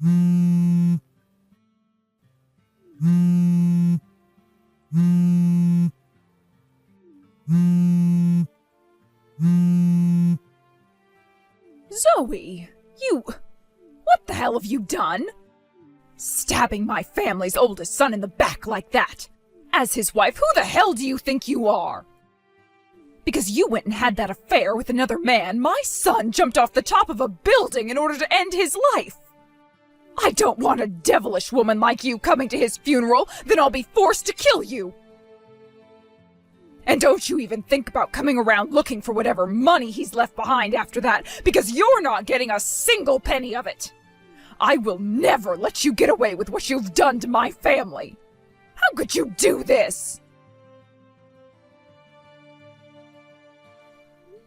Zoe, what the hell have you done? Stabbing my family's oldest son in the back like that. As his wife, who the hell do you think you are? Because you went and had that affair with another man, my son jumped off the top of a building in order to end his life. I don't want a devilish woman like you coming to his funeral, then I'll be forced to kill you. And don't you even think about coming around looking for whatever money he's left behind after that, because you're not getting a single penny of it. I will never let you get away with what you've done to my family. How could you do this?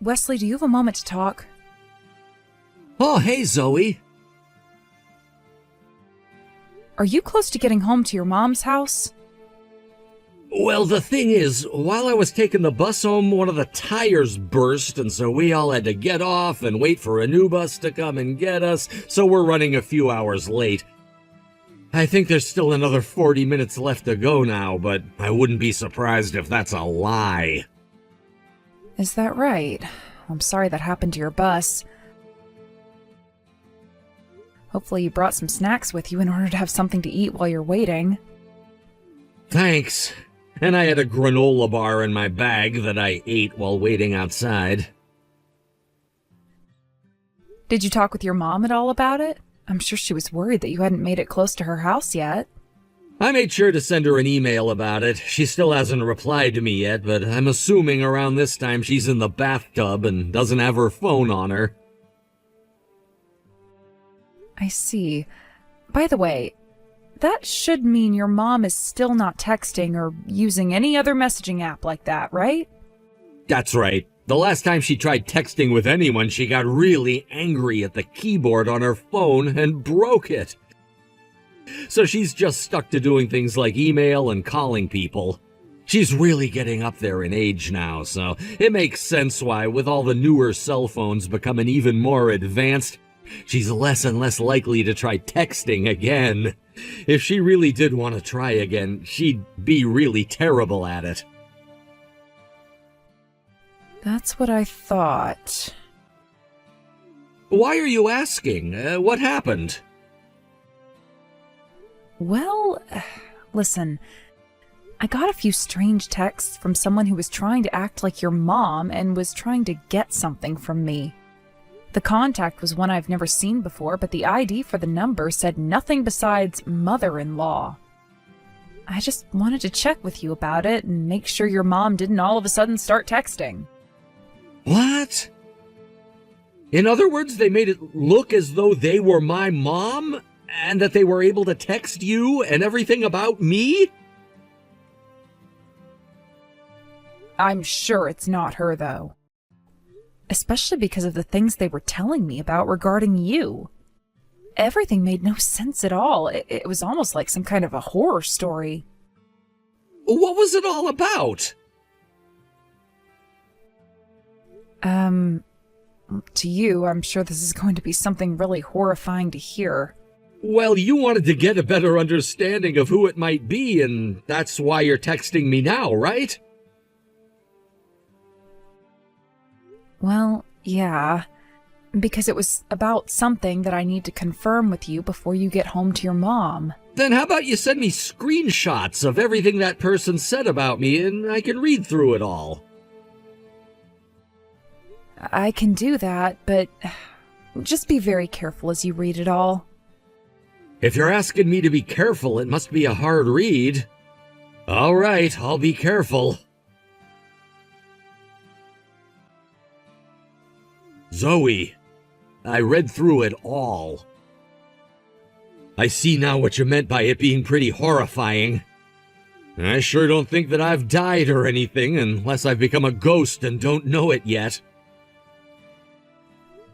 Wesley, do you have a moment to talk? Oh, hey, Zoe. Are you close to getting home to your mom's house? Well, the thing is, while I was taking the bus home, one of the tires burst, and so we all had to get off and wait for a new bus to come and get us, so we're running a few hours late. I think there's still another 40 minutes left to go now, but I wouldn't be surprised if that's a lie. Is that right? I'm sorry that happened to your bus. Hopefully you brought some snacks with you in order to have something to eat while you're waiting. Thanks. And I had a granola bar in my bag that I ate while waiting outside. Did you talk with your mom at all about it? I'm sure she was worried that you hadn't made it close to her house yet. I made sure to send her an email about it. She still hasn't replied to me yet, but I'm assuming around this time she's in the bathtub and doesn't have her phone on her. I see. By the way, that should mean your mom is still not texting or using any other messaging app like that, right? That's right. The last time she tried texting with anyone, she got really angry at the keyboard on her phone and broke it. So she's just stuck to doing things like email and calling people. She's really getting up there in age now, so it makes sense why, with all the newer cell phones becoming even more advanced, she's less and less likely to try texting again. If she really did want to try again, she'd be really terrible at it. That's what I thought. Why are you asking? What happened? Well, listen, I got a few strange texts from someone who was trying to act like your mom and was trying to get something from me. The contact was one I've never seen before, but the ID for the number said nothing besides mother-in-law. I just wanted to check with you about it and make sure your mom didn't all of a sudden start texting. What? In other words, they made it look as though they were my mom, and that they were able to text you and everything about me? I'm sure it's not her, though. Especially because of the things they were telling me about regarding you. Everything made no sense at all. It was almost like some kind of a horror story. What was it all about? To you, I'm sure this is going to be something really horrifying to hear. Well, you wanted to get a better understanding of who it might be, and that's why you're texting me now, right? Well, yeah. Because it was about something that I need to confirm with you before you get home to your mom. Then how about you send me screenshots of everything that person said about me, and I can read through it all. I can do that, but just be very careful as you read it all. If you're asking me to be careful, it must be a hard read. All right, I'll be careful. Zoe, I read through it all. I see now what you meant by it being pretty horrifying. I sure don't think that I've died or anything, unless I've become a ghost and don't know it yet.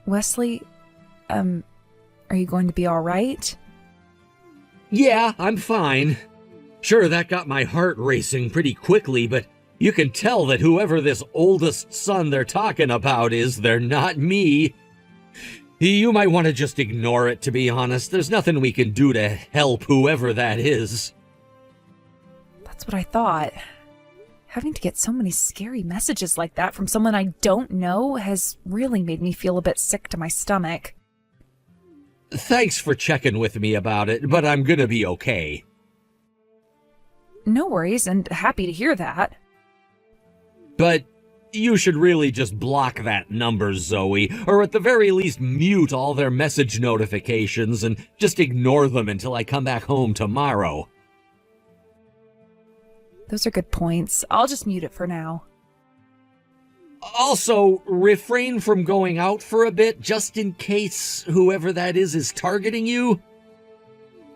Wesley, are you going to be all right? Yeah, I'm fine. Sure, that got my heart racing pretty quickly, but you can tell that whoever this oldest son they're talking about is, they're not me. You might want to just ignore it, to be honest. There's nothing we can do to help whoever that is. That's what I thought. Having to get so many scary messages like that from someone I don't know has really made me feel a bit sick to my stomach. Thanks for checking with me about it, but I'm gonna be okay. No worries, and happy to hear that. But you should really just block that number, Zoe, or at the very least mute all their message notifications and just ignore them until I come back home tomorrow. Those are good points. I'll just mute it for now. Also, refrain from going out for a bit, just in case whoever that is targeting you.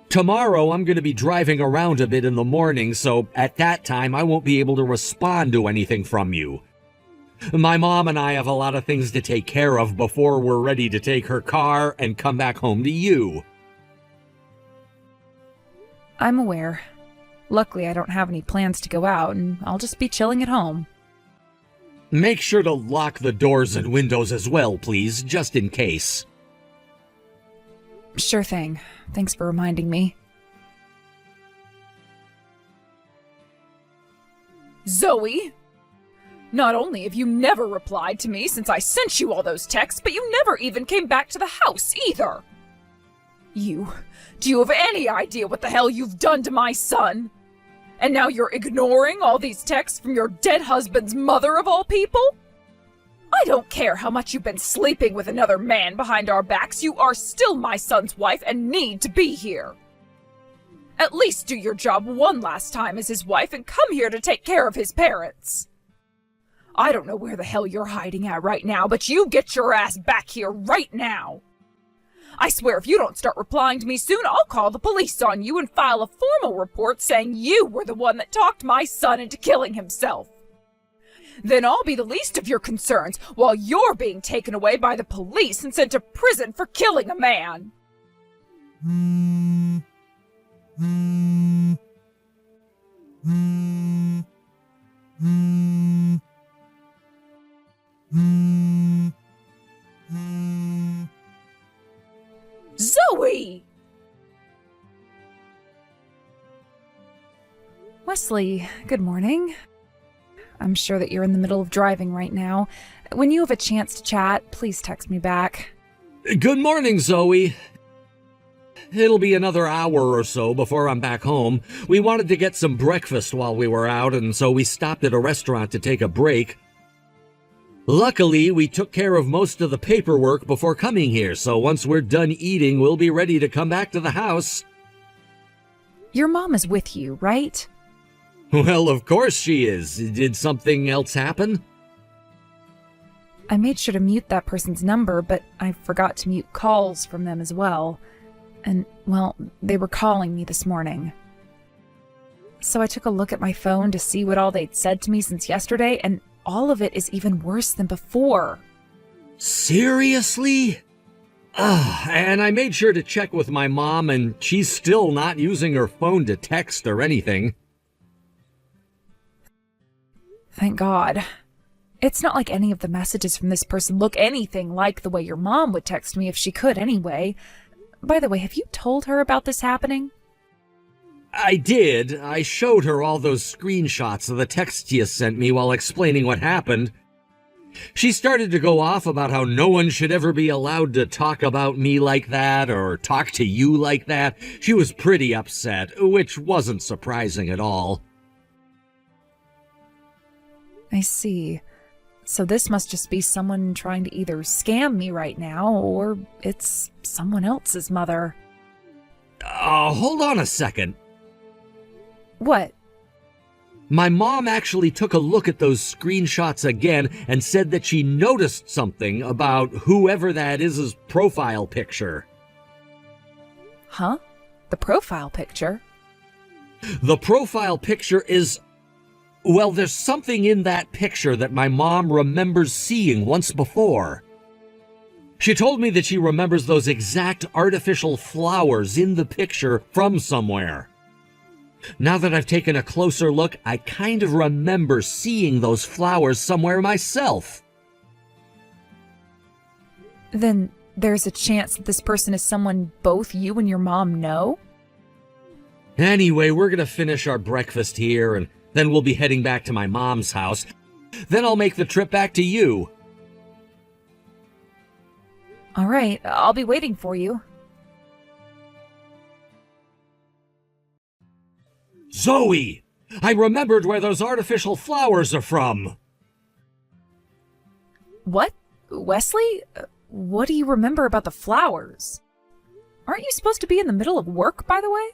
Tomorrow, I'm going to be driving around a bit in the morning, so at that time, I won't be able to respond to anything from you. My mom and I have a lot of things to take care of before we're ready to take her car and come back home to you. I'm aware. Luckily, I don't have any plans to go out, and I'll just be chilling at home. Make sure to lock the doors and windows as well, please, just in case. Sure thing. Thanks for reminding me. Zoe! Not only have you never replied to me since I sent you all those texts, but you never even came back to the house, either! Do you have any idea what the hell you've done to my son? And now you're ignoring all these texts from your dead husband's mother of all people? I don't care how much you've been sleeping with another man behind our backs, you are still my son's wife and need to be here. At least do your job one last time as his wife and come here to take care of his parents. I don't know where the hell you're hiding at right now, but you get your ass back here right now. I swear if you don't start replying to me soon, I'll call the police on you and file a formal report saying you were the one that talked my son into killing himself. Then I'll be the least of your concerns while you're being taken away by the police and sent to prison for killing a man. Zoe! Wesley, good morning. I'm sure that you're in the middle of driving right now. When you have a chance to chat, please text me back. Good morning, Zoe. It'll be another hour or so before I'm back home. We wanted to get some breakfast while we were out, and so we stopped at a restaurant to take a break. Luckily, we took care of most of the paperwork before coming here, so once we're done eating, we'll be ready to come back to the house. Your mom is with you, right? Well, of course she is. Did something else happen? I made sure to mute that person's number, but I forgot to mute calls from them as well. And, well, they were calling me this morning. So I took a look at my phone to see what all they'd said to me since yesterday, and all of it is even worse than before. Seriously? And I made sure to check with my mom, and she's still not using her phone to text or anything. Thank God. It's not like any of the messages from this person look anything like the way your mom would text me if she could anyway. By the way, have you told her about this happening? I did. I showed her all those screenshots of the texts you sent me while explaining what happened. She started to go off about how no one should ever be allowed to talk about me like that or talk to you like that. She was pretty upset, which wasn't surprising at all. I see. So this must just be someone trying to either scam me right now, or it's someone else's mother. Hold on a second. What? My mom actually took a look at those screenshots again and said that she noticed something about whoever that is' profile picture. Huh? The profile picture? The profile picture is... Well, there's something in that picture that my mom remembers seeing once before. She told me that she remembers those exact artificial flowers in the picture from somewhere. Now that I've taken a closer look, I kind of remember seeing those flowers somewhere myself. Then there's a chance that this person is someone both you and your mom know? Anyway, we're gonna finish our breakfast here, and then we'll be heading back to my mom's house. Then I'll make the trip back to you. All right, I'll be waiting for you. Zoe! I remembered where those artificial flowers are from! What? Wesley? What do you remember about the flowers? Aren't you supposed to be in the middle of work, by the way?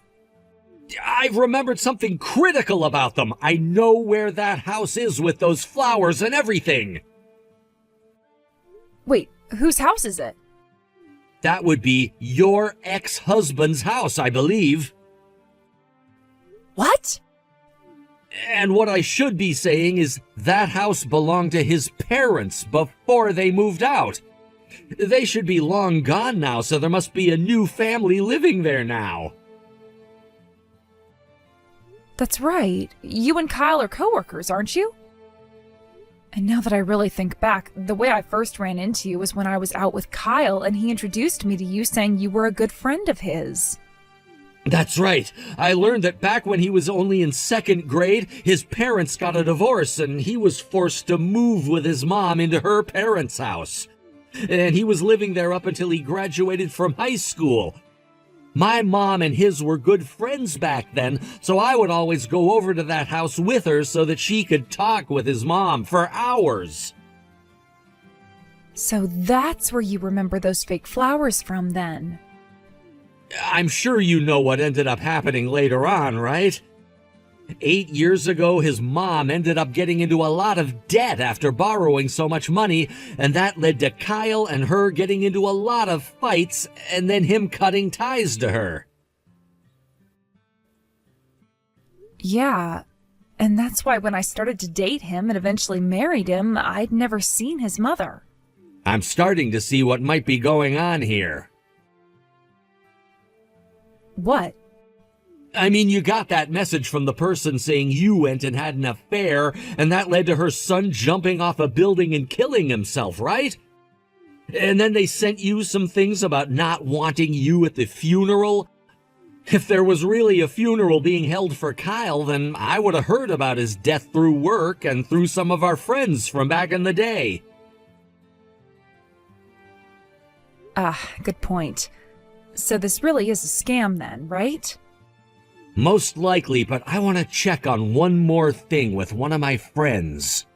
I've remembered something critical about them. I know where that house is with those flowers and everything. Wait, whose house is it? That would be your ex-husband's house, I believe. What? And what I should be saying is that house belonged to his parents before they moved out. They should be long gone now, so there must be a new family living there now. That's right. You and Kyle are coworkers, aren't you? And now that I really think back, the way I first ran into you was when I was out with Kyle and he introduced me to you saying you were a good friend of his. That's right. I learned that back when he was only in second grade, his parents got a divorce and he was forced to move with his mom into her parents' house. And he was living there up until he graduated from high school. My mom and his were good friends back then, so I would always go over to that house with her so that she could talk with his mom for hours. So that's where you remember those fake flowers from then. I'm sure you know what ended up happening later on, right? 8 years ago, his mom ended up getting into a lot of debt after borrowing so much money, and that led to Kyle and her getting into a lot of fights, and then him cutting ties to her. Yeah, and that's why when I started to date him and eventually married him, I'd never seen his mother. I'm starting to see what might be going on here. What? I mean, you got that message from the person saying you went and had an affair, and that led to her son jumping off a building and killing himself, right? And then they sent you some things about not wanting you at the funeral. If there was really a funeral being held for Kyle, then I would have heard about his death through work and through some of our friends from back in the day. Good point. So this really is a scam then, right? Most likely, but I want to check on one more thing with one of my friends.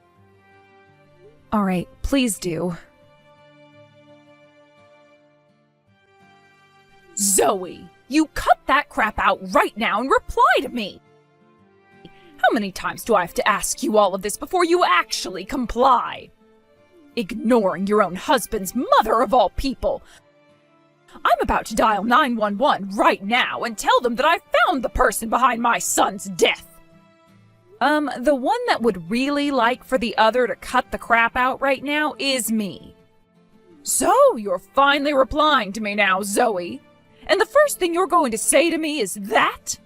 All right, please do. Zoe, you cut that crap out right now and reply to me! How many times do I have to ask you all of this before you actually comply? Ignoring your own husband's mother of all people! I'm about to dial 911 right now and tell them that I found the person behind my son's death. The one that would really like for the other to cut the crap out right now is me. So, you're finally replying to me now, Zoe. And the first thing you're going to say to me is that?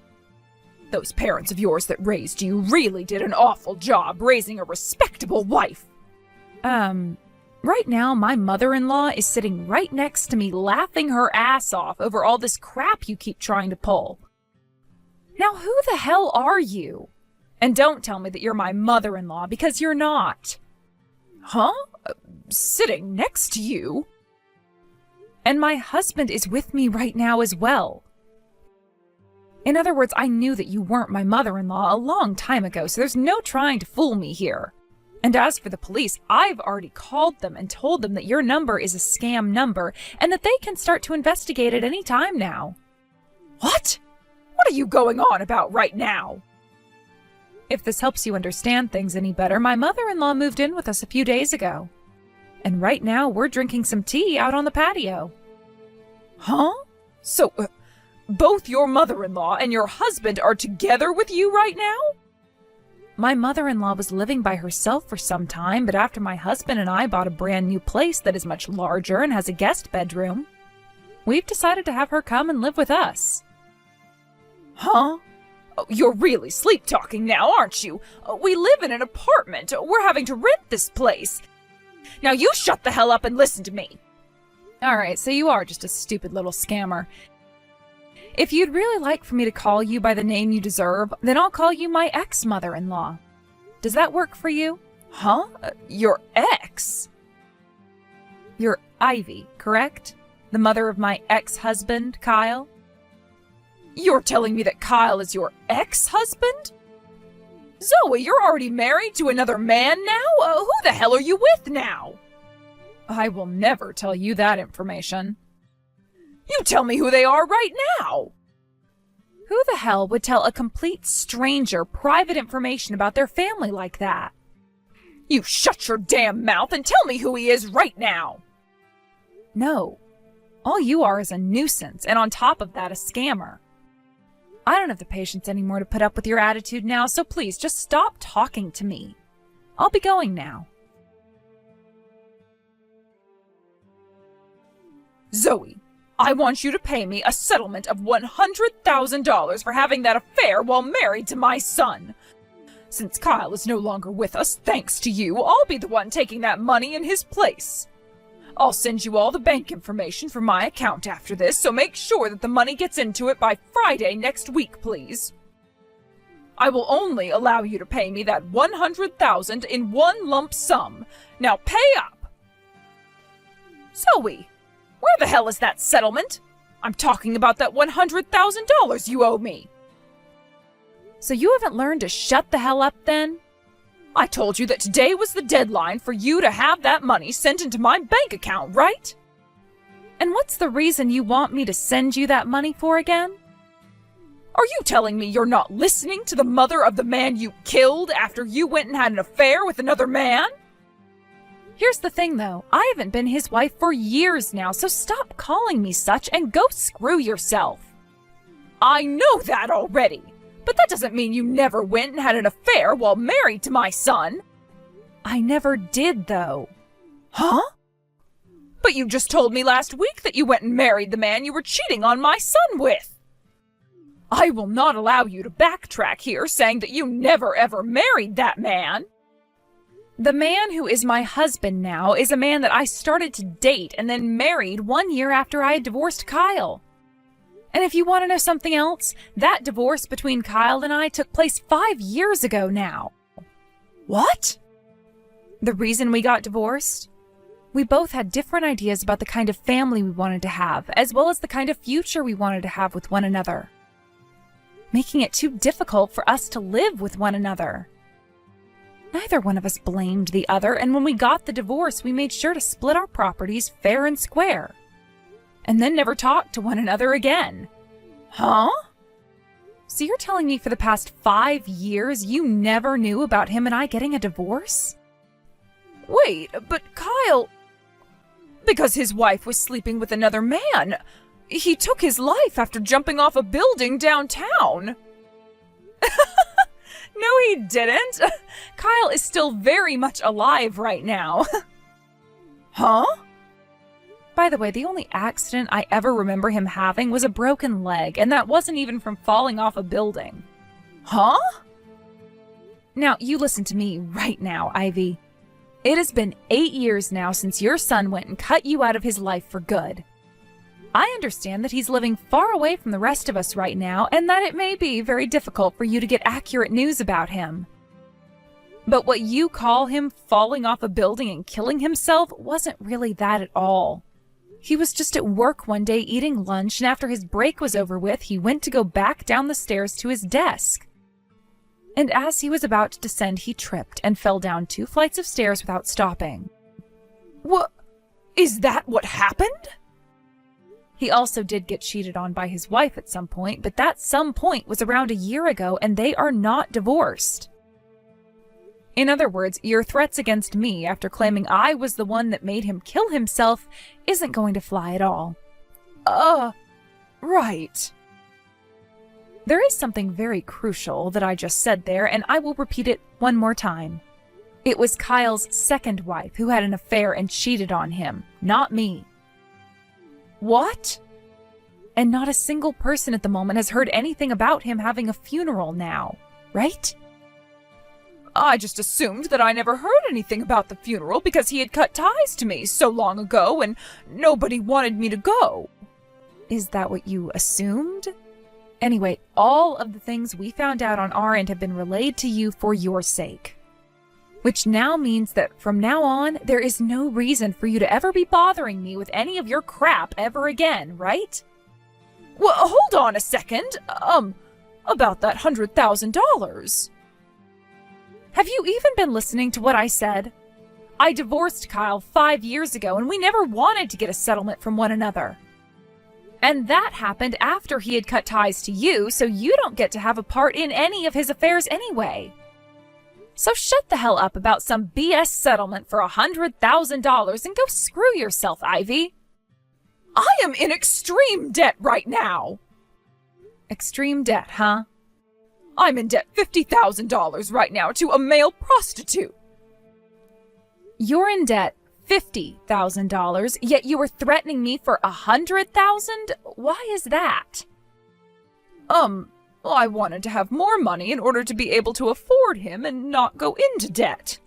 Those parents of yours that raised you really did an awful job raising a respectable wife. Right now, my mother-in-law is sitting right next to me laughing her ass off over all this crap you keep trying to pull. Now, who the hell are you? And don't tell me that you're my mother-in-law, because you're not. Huh? Sitting next to you? And my husband is with me right now as well. In other words, I knew that you weren't my mother-in-law a long time ago, so there's no trying to fool me here. And as for the police, I've already called them and told them that your number is a scam number and that they can start to investigate at any time now. What? What are you going on about right now? If this helps you understand things any better, my mother-in-law moved in with us a few days ago. And right now, we're drinking some tea out on the patio. Huh? So, both your mother-in-law and your husband are together with you right now? My mother-in-law was living by herself for some time, but after my husband and I bought a brand new place that is much larger and has a guest bedroom, we've decided to have her come and live with us. Huh? Oh, you're really sleep-talking now, aren't you? We live in an apartment. We're having to rent this place. Now you shut the hell up and listen to me. Alright, so you are just a stupid little scammer. If you'd really like for me to call you by the name you deserve, then I'll call you my ex-mother-in-law. Does that work for you? Huh? Your ex? You're Ivy, correct? The mother of my ex-husband, Kyle? You're telling me that Kyle is your ex-husband? Zoe, you're already married to another man now? Who the hell are you with now? I will never tell you that information. You tell me who they are right now! Who the hell would tell a complete stranger private information about their family like that? You shut your damn mouth and tell me who he is right now! No. All you are is a nuisance, and on top of that, a scammer. I don't have the patience anymore to put up with your attitude now, so please just stop talking to me. I'll be going now. Zoe, I want you to pay me a settlement of $100,000 for having that affair while married to my son. Since Kyle is no longer with us, thanks to you, I'll be the one taking that money in his place. I'll send you all the bank information for my account after this, so make sure that the money gets into it by Friday next week, please. I will only allow you to pay me that $100,000 in one lump sum. Now pay up! Zoe! Where the hell is that settlement? I'm talking about that $100,000 you owe me. So you haven't learned to shut the hell up then? I told you that today was the deadline for you to have that money sent into my bank account, right? And what's the reason you want me to send you that money for again? Are you telling me you're not listening to the mother of the man you killed after you went and had an affair with another man? Here's the thing, though. I haven't been his wife for years now, so stop calling me such and go screw yourself. I know that already, but that doesn't mean you never went and had an affair while married to my son. I never did, though. Huh? But you just told me last week that you went and married the man you were cheating on my son with. I will not allow you to backtrack here, saying that you never ever married that man. The man who is my husband now is a man that I started to date and then married 1 year after I had divorced Kyle. And if you want to know something else, that divorce between Kyle and I took place 5 years ago now. What? The reason we got divorced? We both had different ideas about the kind of family we wanted to have, as well as the kind of future we wanted to have with one another, making it too difficult for us to live with one another. Neither one of us blamed the other, and when we got the divorce, we made sure to split our properties fair and square, and then never talked to one another again. Huh? So you're telling me for the past 5 years you never knew about him and I getting a divorce? Wait, but Kyle... Because his wife was sleeping with another man. He took his life after jumping off a building downtown. No, he didn't. Kyle is still very much alive right now. Huh? By the way, the only accident I ever remember him having was a broken leg, and that wasn't even from falling off a building. Huh? Now, you listen to me right now, Ivy. It has been 8 years now since your son went and cut you out of his life for good. I understand that he's living far away from the rest of us right now, and that it may be very difficult for you to get accurate news about him. But what you call him falling off a building and killing himself wasn't really that at all. He was just at work one day eating lunch, and after his break was over with, he went to go back down the stairs to his desk. And as he was about to descend, he tripped and fell down 2 flights of stairs without stopping. What? Is that what happened? He also did get cheated on by his wife at some point, but that some point was around a year ago, and they are not divorced. In other words, your threats against me after claiming I was the one that made him kill himself isn't going to fly at all. Right. There is something very crucial that I just said there, and I will repeat it one more time. It was Kyle's second wife who had an affair and cheated on him, not me. What? And not a single person at the moment has heard anything about him having a funeral now, right? I just assumed that I never heard anything about the funeral because he had cut ties to me so long ago and nobody wanted me to go. Is that what you assumed? Anyway, all of the things we found out on our end have been relayed to you for your sake. Which now means that from now on, there is no reason for you to ever be bothering me with any of your crap ever again, right? Well, hold on a second. About that $100,000. Have you even been listening to what I said? I divorced Kyle 5 years ago, and we never wanted to get a settlement from one another. And that happened after he had cut ties to you, so you don't get to have a part in any of his affairs anyway. So shut the hell up about some BS settlement for $100,000 and go screw yourself, Ivy. I am in extreme debt right now. Extreme debt, huh? I'm in debt $50,000 right now to a male prostitute. You're in debt $50,000, yet you were threatening me for $100,000? Why is that? I wanted to have more money in order to be able to afford him and not go into debt.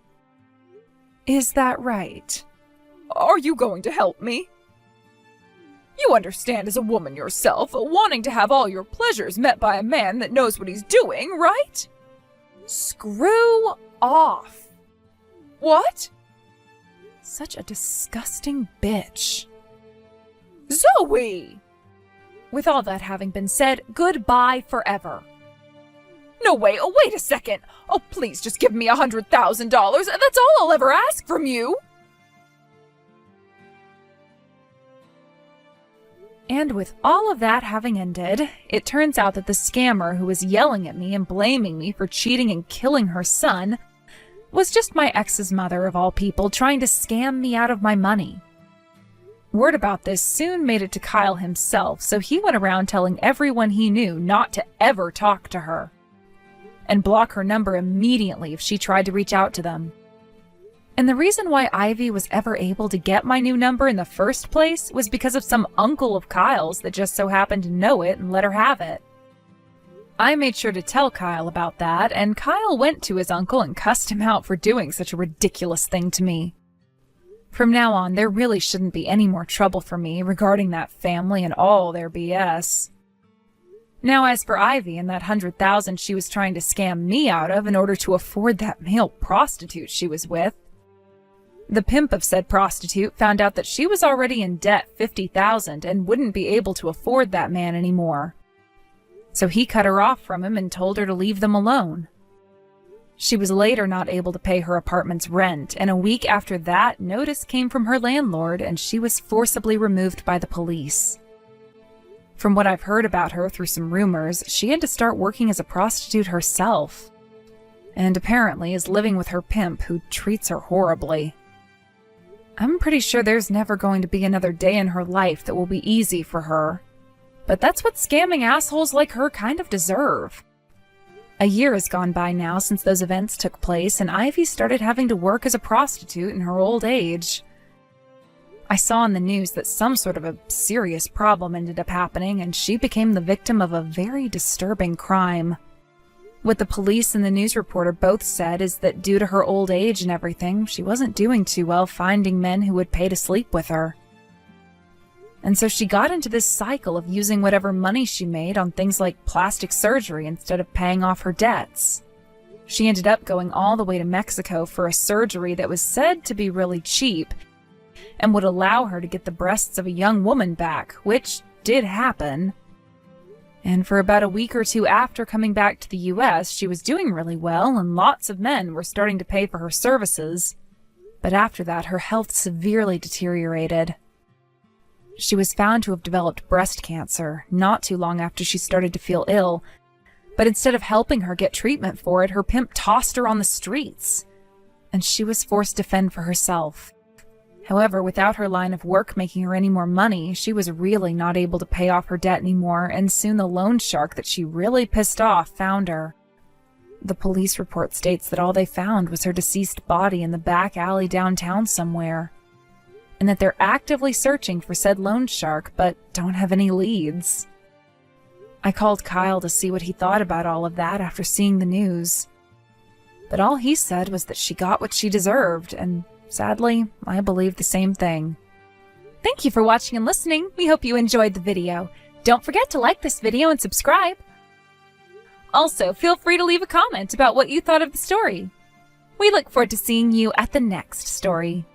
Is that right? Are you going to help me? You understand as a woman yourself, wanting to have all your pleasures met by a man that knows what he's doing, right? Screw off. What? Such a disgusting bitch. Zoe! With all that having been said, goodbye forever. No, wait a second. Oh, please just give me $100,000. That's all I'll ever ask from you. And with all of that having ended, it turns out that the scammer who was yelling at me and blaming me for cheating and killing her son was just my ex's mother of all people trying to scam me out of my money. Word about this soon made it to Kyle himself, so he went around telling everyone he knew not to ever talk to her and block her number immediately if she tried to reach out to them. And the reason why Ivy was ever able to get my new number in the first place was because of some uncle of Kyle's that just so happened to know it and let her have it. I made sure to tell Kyle about that, and Kyle went to his uncle and cussed him out for doing such a ridiculous thing to me. From now on, there really shouldn't be any more trouble for me regarding that family and all their BS. Now, as for Ivy and that $100,000 she was trying to scam me out of in order to afford that male prostitute she was with, the pimp of said prostitute found out that she was already in debt $50,000 and wouldn't be able to afford that man anymore. So he cut her off from him and told her to leave them alone. She was later not able to pay her apartment's rent, and a week after that, notice came from her landlord and she was forcibly removed by the police. From what I've heard about her through some rumors, she had to start working as a prostitute herself, and apparently is living with her pimp who treats her horribly. I'm pretty sure there's never going to be another day in her life that will be easy for her. But that's what scamming assholes like her kind of deserve. A year has gone by now since those events took place, and Ivy started having to work as a prostitute in her old age. I saw in the news that some sort of a serious problem ended up happening, and she became the victim of a very disturbing crime. What the police and the news reporter both said is that due to her old age and everything, she wasn't doing too well finding men who would pay to sleep with her. And so she got into this cycle of using whatever money she made on things like plastic surgery instead of paying off her debts. She ended up going all the way to Mexico for a surgery that was said to be really cheap and would allow her to get the breasts of a young woman back, which did happen. And for about a week or two after coming back to the US, she was doing really well and lots of men were starting to pay for her services. But after that, her health severely deteriorated. She was found to have developed breast cancer not too long after she started to feel ill, but instead of helping her get treatment for it, her pimp tossed her on the streets, and she was forced to fend for herself. However, without her line of work making her any more money, she was really not able to pay off her debt anymore, and soon the loan shark that she really pissed off found her. The police report states that all they found was her deceased body in the back alley downtown somewhere, and that they're actively searching for said loan shark, but don't have any leads. I called Kyle to see what he thought about all of that after seeing the news. But all he said was that she got what she deserved, and sadly, I believe the same thing. Thank you for watching and listening. We hope you enjoyed the video. Don't forget to like this video and subscribe. Also, feel free to leave a comment about what you thought of the story. We look forward to seeing you at the next story.